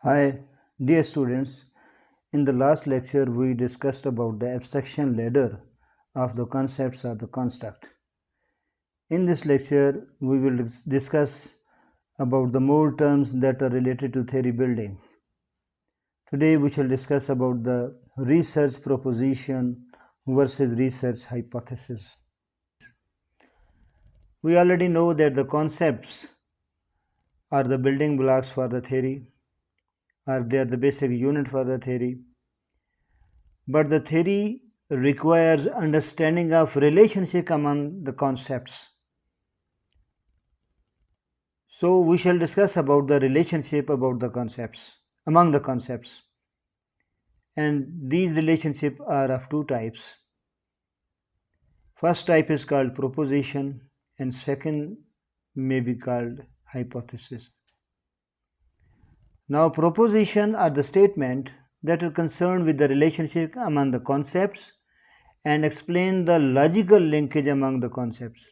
Hi, dear students. In the last lecture, we discussed about the abstraction ladder of the concepts or the construct. In this lecture, we will discuss about the more terms that are related to theory building. Today, we shall discuss about the research proposition versus research hypothesis. We already know that the concepts are the building blocks for the theory, or they are the basic unit for the theory. But the theory requires understanding of relationship among the concepts. So we shall discuss about the relationship about the concepts, among the concepts. And these relationships are of two types. First type is called proposition and second may be called hypothesis. Now proposition are the statement that are concerned with the relationship among the concepts and explain the logical linkage among the concepts.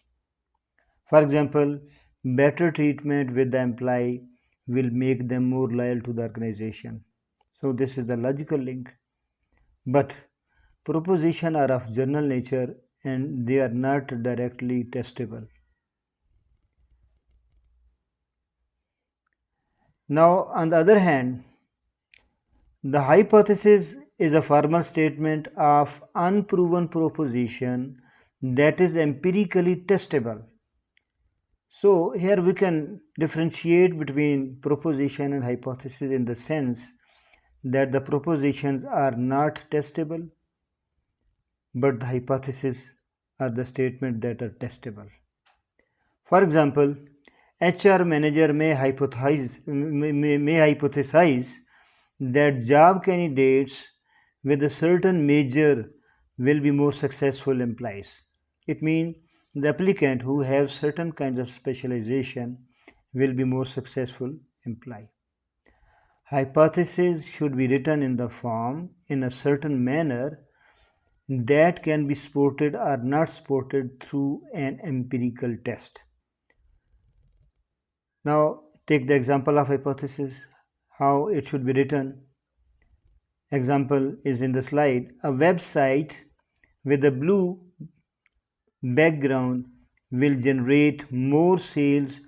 For example, better treatment with the employee will make them more loyal to the organization. So this is the logical link. But propositions are of general nature and they are not directly testable. Now, on the other hand, the hypothesis is a formal statement of unproven proposition that is empirically testable. So here we can differentiate between proposition and hypothesis in the sense that the propositions are not testable, but the hypotheses are the statements that are testable. For example, HR manager may hypothesize that job candidates with a certain major will be more successful employees. It means the applicant who have certain kinds of specialization will be more successful employee. Hypothesis should be written in the form in a certain manner that can be supported or not supported through an empirical test. Now take the example of hypothesis, how it should be written. Example is in the slide. A website with a blue background will generate more sales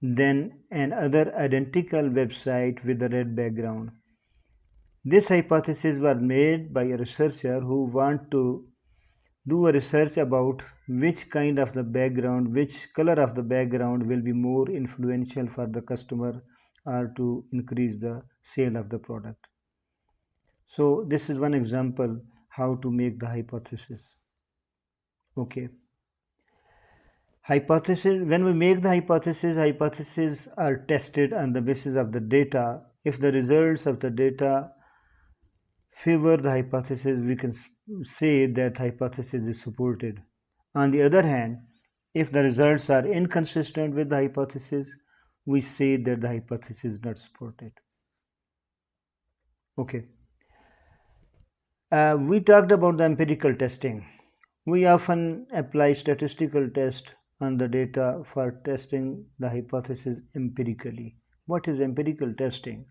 than another identical website with a red background. This hypothesis was made by a researcher who want to do a research about which kind of the background, which color of the background will be more influential for the customer or to increase the sale of the product. So this is one example how to make the hypothesis. Okay. Hypothesis, when we make the hypotheses are tested on the basis of the data. If the results of the data favor the hypothesis, we can say that hypothesis is supported. On the other hand, if the results are inconsistent with the hypothesis, we say that the hypothesis is not supported. Okay. We talked about the empirical testing. We often apply statistical test on the data for testing the hypothesis empirically. What is empirical testing?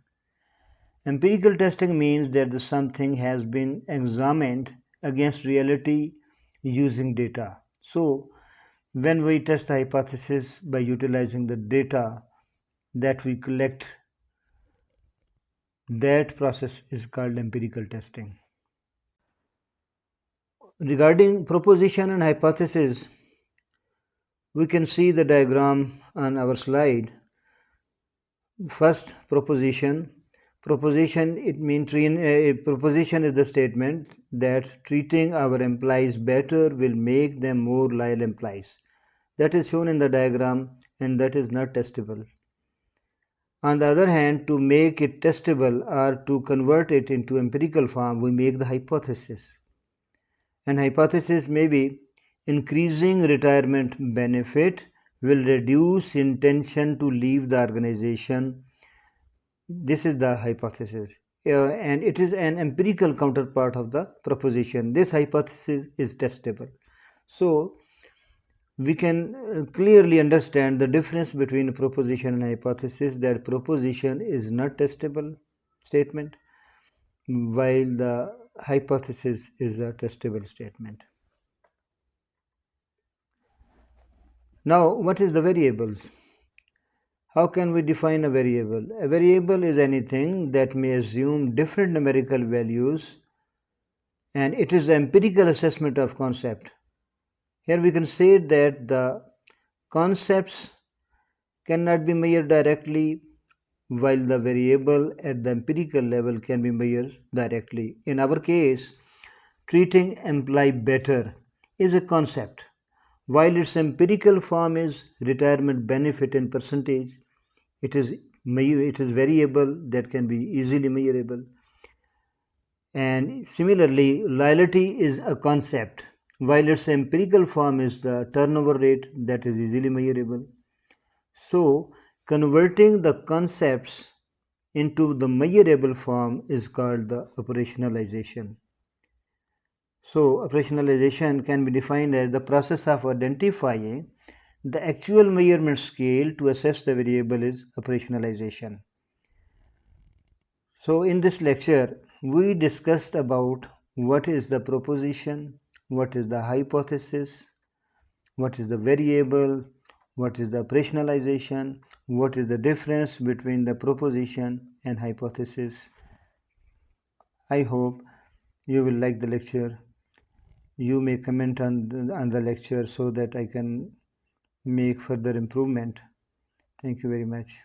Empirical testing means that something has been examined against reality using data. So, when we test the hypothesis by utilizing the data that we collect, that process is called empirical testing. Regarding proposition and hypothesis, we can see the diagram on our slide. First, proposition. Proposition, it means proposition is the statement that treating our employees better will make them more loyal employees. That is shown in the diagram and that is not testable. On the other hand, to make it testable or to convert it into empirical form, we make the hypothesis. And hypothesis may be increasing retirement benefit will reduce intention to leave the organization. This is the hypothesis. And it is an empirical counterpart of the proposition. This hypothesis is testable. So we can clearly understand the difference between proposition and hypothesis, that proposition is not testable statement, while the hypothesis is a testable statement. Now, what is the variables? How can we define a variable? A variable is anything that may assume different numerical values, and it is the empirical assessment of concept. Here we can say that the concepts cannot be measured directly, while the variable at the empirical level can be measured directly. In our case, treating employee better is a concept, while its empirical form is retirement benefit in percentage. It is variable that can be easily measurable. And similarly, loyalty is a concept, while its empirical form is the turnover rate that is easily measurable. So, converting the concepts into the measurable form is called the operationalization. So, operationalization can be defined as the process of identifying the actual measurement scale to assess the variable is operationalization. So, in this lecture, we discussed about what is the proposition, what is the hypothesis, what is the variable, what is the operationalization, what is the difference between the proposition and hypothesis. I hope you will like the lecture. You may comment on the lecture so that I can make further improvement. Thank you very much.